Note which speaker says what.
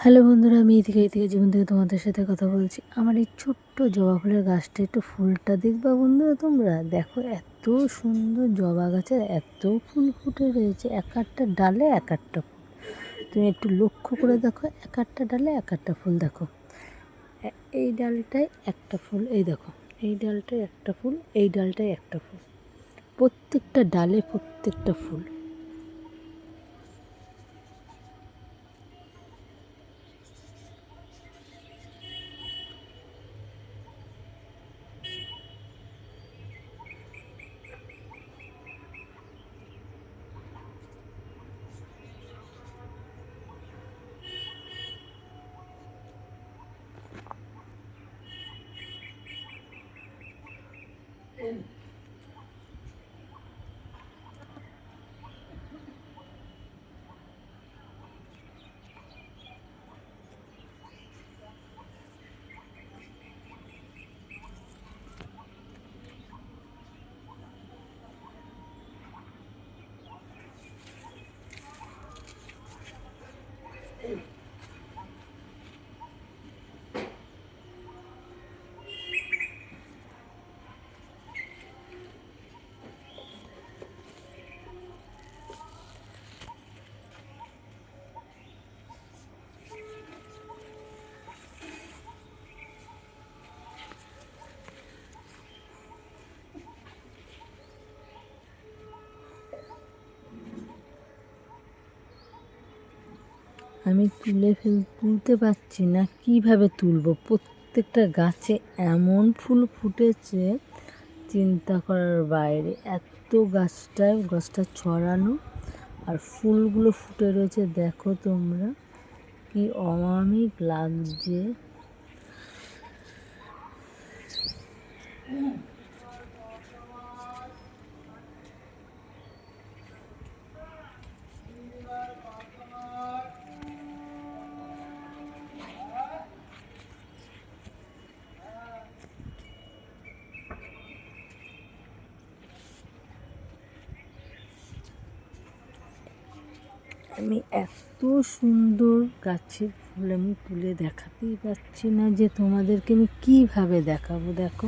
Speaker 1: Hello বন্ধুরা, আমি এই থেকে জীবন থেকে তোমাদের সাথে কথা বলছি। আমার এই ছোট্ট জবা ফুলের গাছটা, একটু ফুলটা দেখবা বন্ধুরা। তোমরা দেখো, এত সুন্দর জবা গাছের এত ফুল ফুটে রয়েছে। এক একটা ডালে এক একটা ফুল। তুমি একটু লক্ষ্য করে দেখো, এক একটা ডালে এক একটা ফুল দেখো। এই ডালটায় একটা ফুল, এই দেখো, এই ডালটায় একটা ফুল, এই ডালটায় একটা ফুল, প্রত্যেকটা ডালে প্রত্যেকটা ফুল। আমি তুলতে পারছি না, কিভাবে তুলবো। প্রত্যেকটা গাছে এমন ফুল ফুটেছে, চিন্তা করার বাইরে। এত গাছটা ছড়ানো, আর ফুলগুলো ফুটে রয়েছে, দেখো তোমরা কি অমামিক লাগছে। আমি এত সুন্দর গাছের ফুল আমি তুলে দেখাতেই পারছি না, যে তোমাদেরকে আমি কিভাবে দেখাবো। দেখো,